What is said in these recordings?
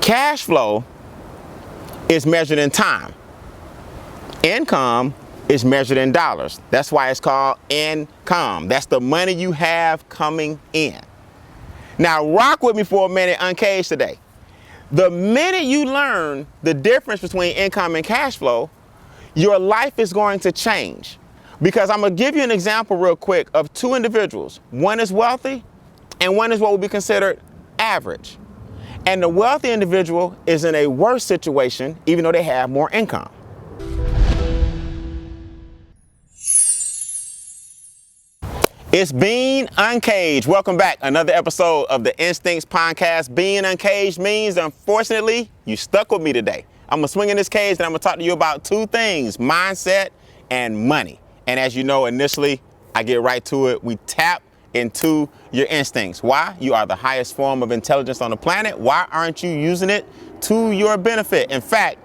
Cash flow is measured in time. Income is measured in dollars. That's why it's called income. That's the money you have coming in. Now rock with me for a minute, uncaged today. The minute you learn the difference between income and cash flow, your life is going to change. Because I'm going to give you an example real quick of two individuals. One is wealthy and one is what would be considered average. And the wealthy individual is in a worse situation even though they have more income. It's Beane Uncaged. Welcome back. Another episode of the Instincts PONDCast. Being uncaged means, unfortunately, you stuck with me today. I'm going to swing in this cage and I'm going to talk to you about two things, mindset and money. And as you know, initially, I get right to it. We tap into your instincts. Why? You are the highest form of intelligence on the planet. Why aren't you using it to your benefit? In fact,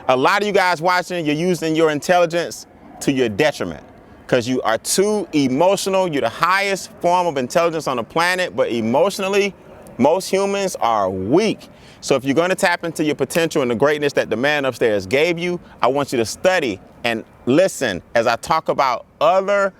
a lot of you guys watching, you're using your intelligence to your detriment because you are too emotional. You're the highest form of intelligence on the planet, but emotionally, most humans are weak. So if you're going to tap into your potential and the greatness that the man upstairs gave you, I want you to study and listen as I talk about other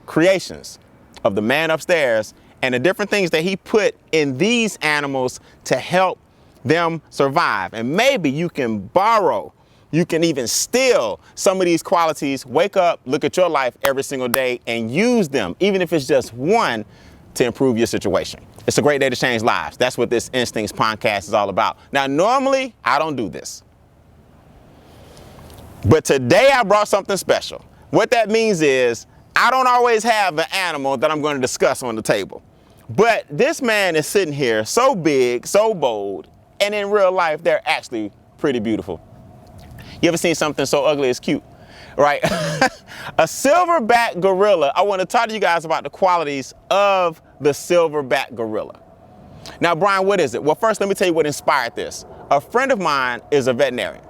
creations of the man upstairs and the different things that he put in these animals to help them survive. And maybe you can borrow, you can even steal some of these qualities, wake up, look at your life every single day and use them, even if it's just one, to improve your situation. It's a great day to change lives. That's what this Instincts PONDCast is all about. Now, normally I don't do this, but today I brought something special. What that means is I don't always have an animal that I'm going to discuss on the table, but this man is sitting here so big, so bold, and in real life, they're actually pretty beautiful. You ever seen something so ugly it's cute, right? A silverback gorilla. I want to talk to you guys about the qualities of the silverback gorilla. Now, Brian, what is it? Well, first, let me tell you what inspired this. A friend of mine is a veterinarian.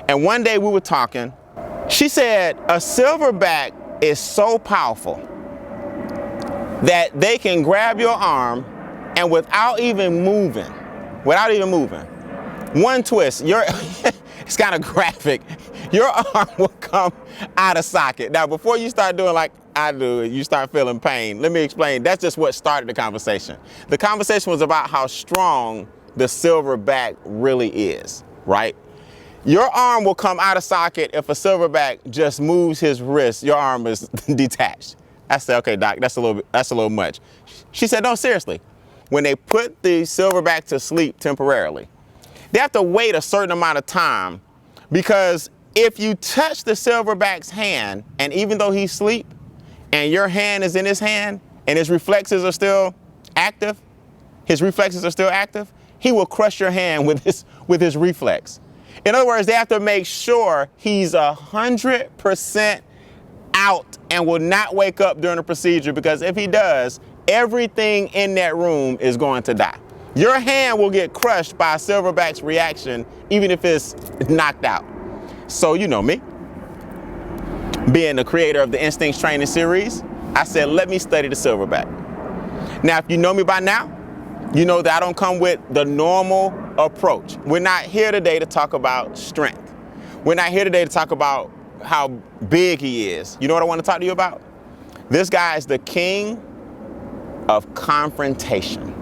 And one day we were talking. She said a silverback is so powerful that they can grab your arm and without even moving, one twist, it's kind of graphic, your arm will come out of socket. Now, before you start doing like I do, you start feeling pain. Let me explain. That's just what started the conversation. The conversation was about how strong the silverback really is, right? Your arm will come out of socket if a silverback just moves his wrist. Your arm is detached. I said, okay, doc, that's a little much. She said, no, seriously. When they put the silverback to sleep temporarily, they have to wait a certain amount of time because if you touch the silverback's hand, and even though he's asleep, and your hand is in his hand, and his reflexes are still active, he will crush your hand with his reflex. In other words, they have to make sure he's 100% out and will not wake up during the procedure, because if he does, everything in that room is going to die. Your hand will get crushed by a silverback's reaction, even if it's knocked out. So you know me, being the creator of the Instincts training series, I said, let me study the silverback. Now, if you know me by now, you know that I don't come with the normal approach. We're not here today to talk about strength. We're not here today to talk about how big he is. You know what I want to talk to you about? This guy is the king of confrontation.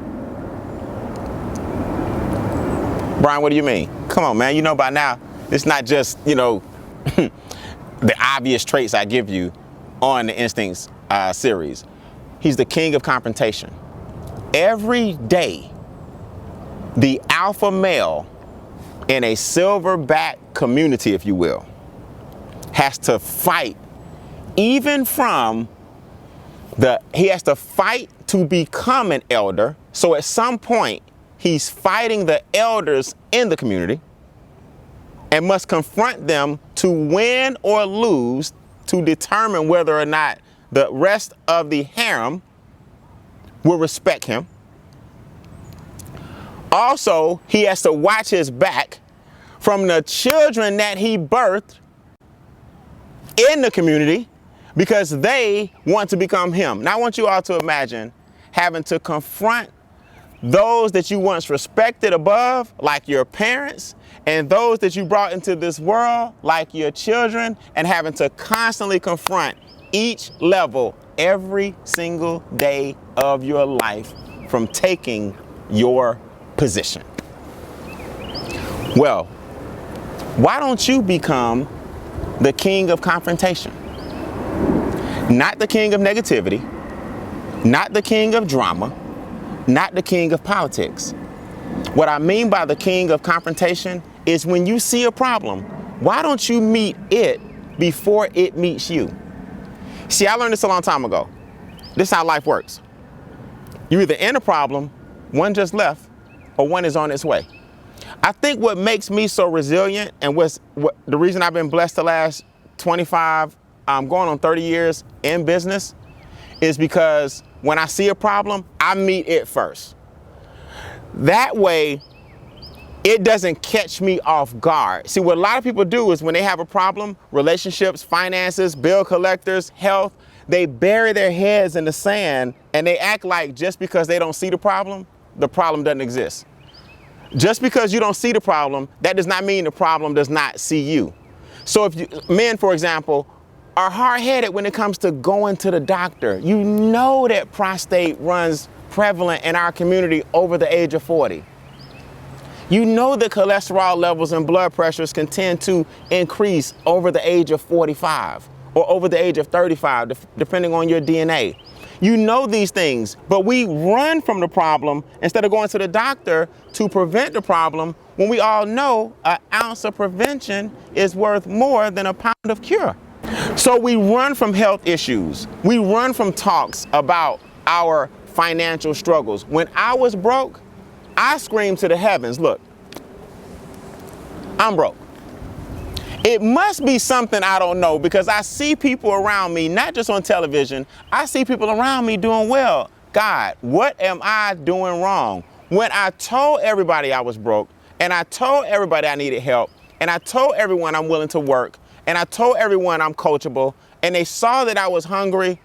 Brian, what do you mean? Come on, man. You know by now, it's not just, the obvious traits I give you on the Instincts series. He's the king of confrontation. Every day, the alpha male in a silverback community, if you will, has to fight he has to fight to become an elder. So at some point, he's fighting the elders in the community and must confront them to win or lose to determine whether or not the rest of the harem will respect him. Also, he has to watch his back from the children that he birthed in the community because they want to become him. Now, I want you all to imagine having to confront those that you once respected above, like your parents, and those that you brought into this world, like your children, and having to constantly confront each level every single day of your life from taking your position. Well, why don't you become the king of confrontation? Not the king of negativity, not the king of drama, not the king of politics. What I mean by the king of confrontation is when you see a problem, why don't you meet it before it meets you? See, I learned this a long time ago. This is how life works. You're either in a problem, one just left, or one is on its way. I think what makes me so resilient and the reason I've been blessed the last 25, going on 30 years in business is because when I see a problem, I meet it first. That way, it doesn't catch me off guard. See, what a lot of people do is when they have a problem, relationships, finances, bill collectors, health, they bury their heads in the sand and they act like just because they don't see the problem doesn't exist. Just because you don't see the problem, that does not mean the problem does not see you. So if men, for example, are hard-headed when it comes to going to the doctor. You know that prostate runs prevalent in our community over the age of 40. You know that cholesterol levels and blood pressures can tend to increase over the age of 45 or over the age of 35, depending on your DNA. You know these things, but we run from the problem instead of going to the doctor to prevent the problem when we all know an ounce of prevention is worth more than a pound of cure. So we run from health issues. We run from talks about our financial struggles. When I was broke, I screamed to the heavens, look, I'm broke. It must be something I don't know because I see people around me, not just on television, I see people around me doing well. God, what am I doing wrong? When I told everybody I was broke and I told everybody I needed help and I told everyone I'm willing to work and I told everyone I'm coachable and they saw that I was hungry,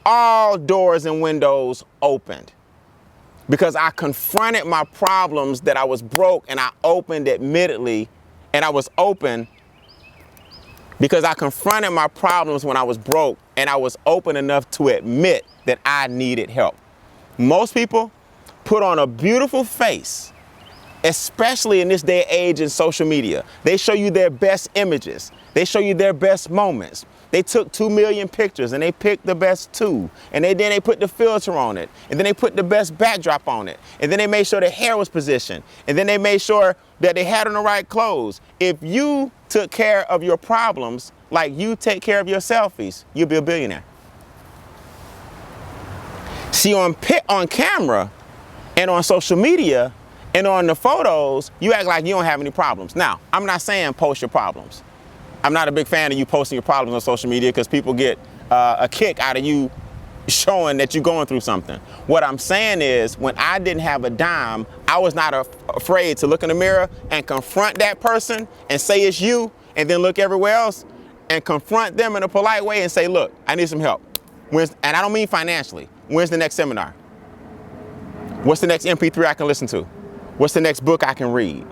all doors and windows opened because I confronted my problems that I was broke and I opened admittedly and I was open because I confronted my problems when I was broke and I was open enough to admit that I needed help. Most people put on a beautiful face, especially in this day and age in social media. They show you their best images. They show you their best moments. They took 2 million pictures and they picked the best 2. And then they put the filter on it. And then they put the best backdrop on it. And then they made sure the hair was positioned. And then they made sure that they had on the right clothes. If you took care of your problems like you take care of your selfies, you'll be a billionaire. See, on camera and on social media and on the photos, you act like you don't have any problems. Now, I'm not saying post your problems. I'm not a big fan of you posting your problems on social media because people get a kick out of you showing that you're going through something. What I'm saying is when I didn't have a dime, I was not afraid to look in the mirror and confront that person and say it's you and then look everywhere else and confront them in a polite way and say, look, I need some help. And I don't mean financially. When's the next seminar? What's the next MP3 I can listen to? What's the next book I can read?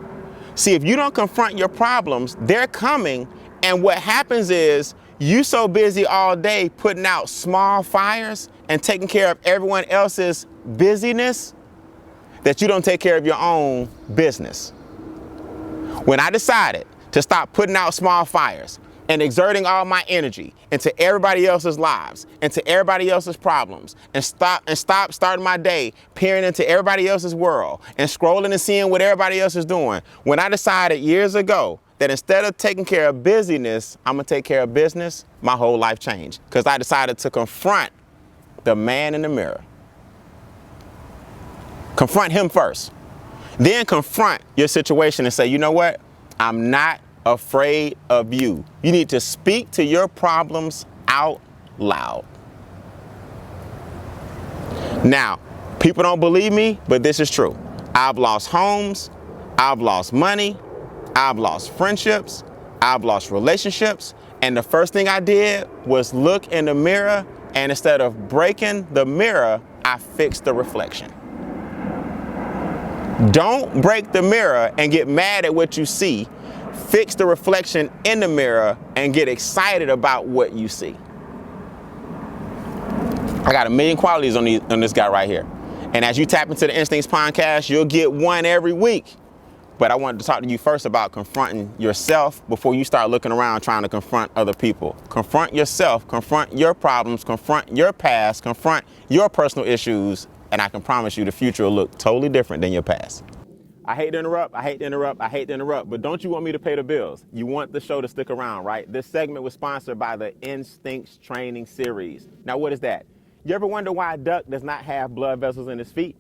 See, if you don't confront your problems, they're coming. And what happens is you so busy all day putting out small fires and taking care of everyone else's busyness that you don't take care of your own business. When I decided to stop putting out small fires and exerting all my energy into everybody else's lives, into everybody else's problems, and stop starting my day peering into everybody else's world and scrolling and seeing what everybody else is doing, when I decided years ago that instead of taking care of busyness, I'm gonna take care of business, my whole life changed. Because I decided to confront the man in the mirror. Confront him first. Then confront your situation and say, you know what? I'm not afraid of you. You need to speak to your problems out loud. Now, people don't believe me, but this is true. I've lost homes, I've lost money, I've lost friendships, I've lost relationships, and the first thing I did was look in the mirror, and instead of breaking the mirror, I fixed the reflection. Don't break the mirror and get mad at what you see. Fix the reflection in the mirror and get excited about what you see. I got a million qualities on this guy right here. And as you tap into the Instincts Podcast, you'll get one every week. But I wanted to talk to you first about confronting yourself before you start looking around trying to confront other people. Confront yourself, confront your problems, confront your past, confront your personal issues, and I can promise you the future will look totally different than your past. I hate to interrupt, but don't you want me to pay the bills? You want the show to stick around, right? This segment was sponsored by the Instincts Training Series. Now, what is that? You ever wonder why a duck does not have blood vessels in his feet?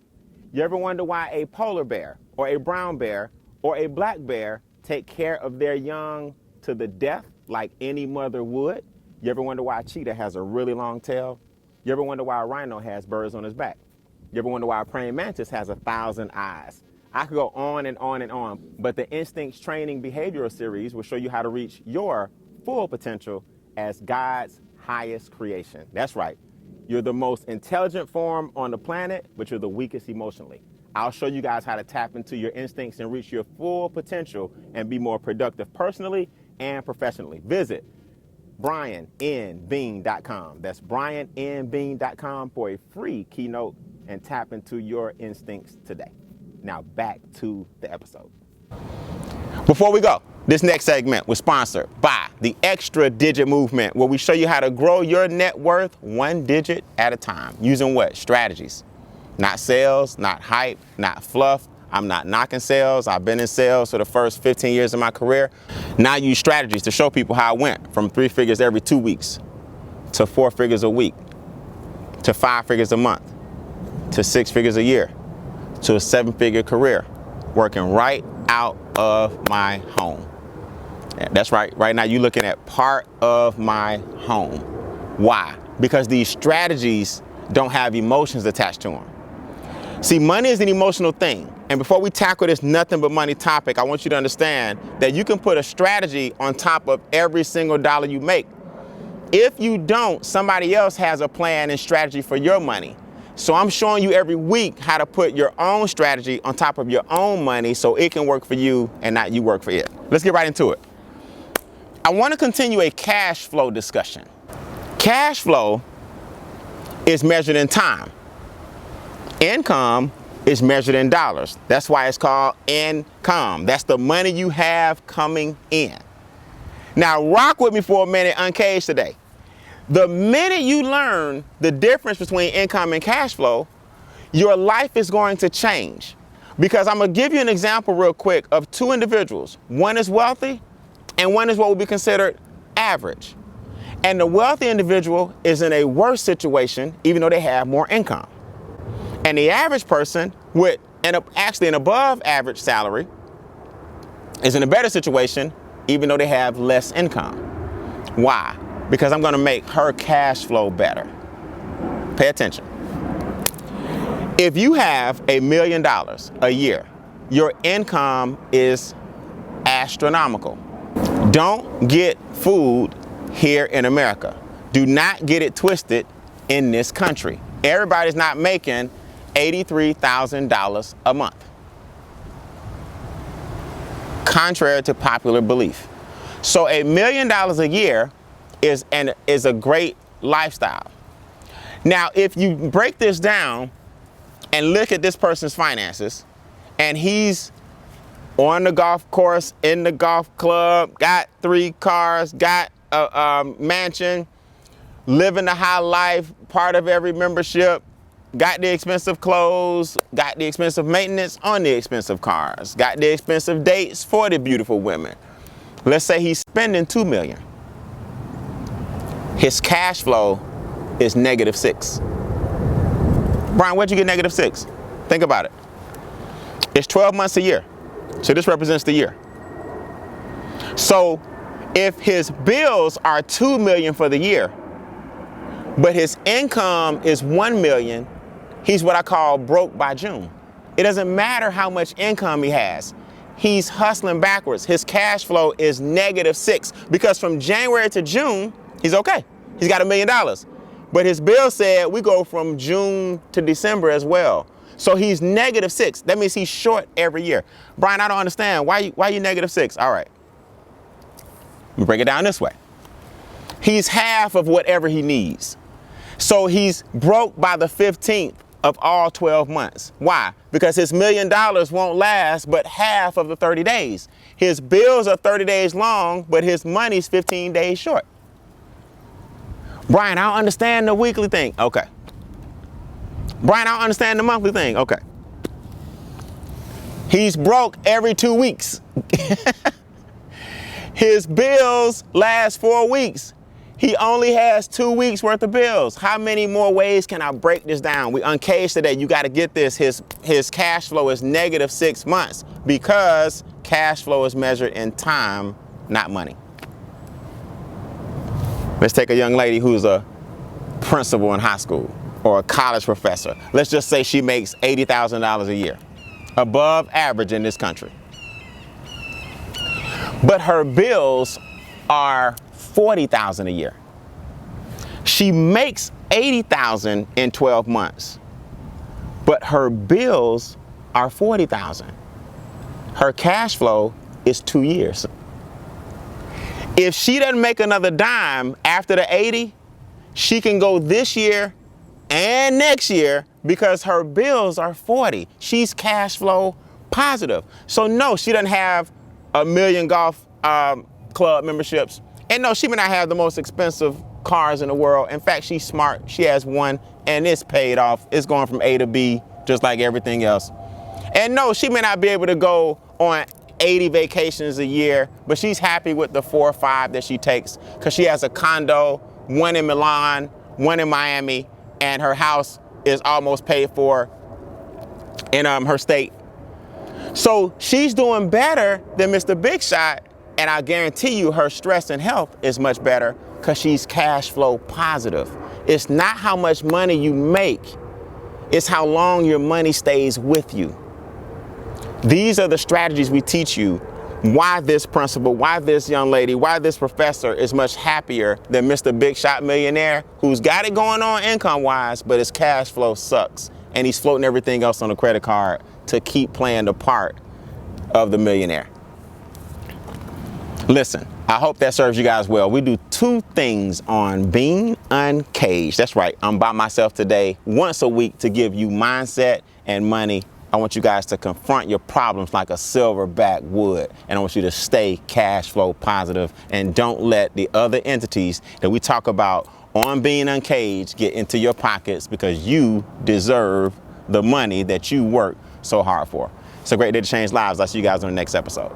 You ever wonder why a polar bear or a brown bear or a black bear take care of their young to the death like any mother would? You ever wonder why a cheetah has a really long tail? You ever wonder why a rhino has birds on his back? You ever wonder why a praying mantis has 1,000 eyes? I could go on and on and on, but the Instincts Training Behavioral Series will show you how to reach your full potential as God's highest creation. That's right. You're the most intelligent form on the planet, but you're the weakest emotionally. I'll show you guys how to tap into your instincts and reach your full potential and be more productive personally and professionally. Visit briannbeane.com. That's briannbeane.com for a free keynote and tap into your instincts today. Now back to the episode. Before we go, this next segment was sponsored by the Extra Digit Movement, where we show you how to grow your net worth one digit at a time. Using what? Strategies. Not sales, not hype, not fluff. I'm not knocking sales. I've been in sales for the first 15 years of my career. Now I use strategies to show people how I went from 3 figures every 2 weeks to 4 figures a week to 5 figures a month to 6 figures a year to a 7-figure career, working right out of my home. Yeah, that's right. Right now you're looking at part of my home. Why? Because these strategies don't have emotions attached to them. See, money is an emotional thing. And before we tackle this nothing but money topic, I want you to understand that you can put a strategy on top of every single dollar you make. If you don't, somebody else has a plan and strategy for your money. So I'm showing you every week how to put your own strategy on top of your own money so it can work for you and not you work for it. Let's get right into it. I want to continue a cash flow discussion. Cash flow is measured in time. Income is measured in dollars. That's why it's called income. That's the money you have coming in. Now rock with me for a minute, uncaged today. The minute you learn the difference between income and cash flow, your life is going to change. Because I'm going to give you an example real quick of 2 individuals. One is wealthy and one is what would be considered average. And the wealthy individual is in a worse situation even though they have more income. And the average person with actually an above average salary is in a better situation even though they have less income. Why? Because I'm going to make her cash flow better. Pay attention. If you have $1 million a year, your income is astronomical. Don't get fooled here in America. Do not get it twisted in this country. Everybody's not making $83,000 a month, contrary to popular belief. So $1 million a year is a great lifestyle. Now, if you break this down and look at this person's finances, and he's on the golf course, in the golf club, got 3 cars, got a mansion, living the high life, part of every membership, got the expensive clothes, got the expensive maintenance on the expensive cars, got the expensive dates for the beautiful women. Let's say he's spending $2 million. His cash flow is -6. Brian, where'd you get -6? Think about it. It's 12 months a year. So this represents the year. So if his bills are $2 million for the year, but his income is $1 million, he's what I call broke by June. It doesn't matter how much income he has. He's hustling backwards. His cash flow is -6 because from January to June, he's okay. He's got $1 million. But his bill said we go from June to December as well. So he's -6. That means he's short every year. Brian, I don't understand. Why you -6? All right. Let me break it down this way. He's half of whatever he needs. So he's broke by the 15th of all 12 months. Why? Because his $1 million won't last but half of the 30 days. His bills are 30 days long, but his money's 15 days short. Brian, I don't understand the weekly thing. Okay. Brian, I don't understand the monthly thing. Okay. He's broke every 2 weeks. His bills last 4 weeks. He only has 2 weeks worth of bills. How many more ways can I break this down? We uncaged today. You got to get this. His cash flow is -6 months because cash flow is measured in time, not money. Let's take a young lady who's a principal in high school or a college professor. Let's just say she makes $80,000 a year, above average in this country. But her bills are $40,000 a year. She makes $80,000 in 12 months, but her bills are $40,000. Her cash flow is 2 years. If she doesn't make another dime after the 80, she can go this year and next year because her bills are 40. She's cash flow positive. So no, she doesn't have a million golf club memberships. And no, she may not have the most expensive cars in the world. In fact, she's smart. She has one and it's paid off. It's going from A to B, just like everything else. And no, she may not be able to go on 80 vacations a year, but she's happy with the 4 or 5 that she takes because she has a condo, one in Milan, one in Miami, and her house is almost paid for in her state. So she's doing better than Mr. Big Shot, and I guarantee you her stress and health is much better because she's cash flow positive. It's not how much money you make, it's how long your money stays with you. These are the strategies we teach you. Why this principal, why this young lady, why this professor is much happier than Mr. Big Shot millionaire who's got it going on income-wise, but his cash flow sucks. And he's floating everything else on a credit card to keep playing the part of the millionaire. Listen, I hope that serves you guys well. We do 2 things on Beane Uncaged. That's right, I'm by myself today, once a week to give you mindset and money. I want you guys to confront your problems like a silverback would. And I want you to stay cash flow positive and don't let the other entities that we talk about on Beane Uncaged get into your pockets because you deserve the money that you work so hard for. It's a great day to change lives. I'll see you guys on the next episode.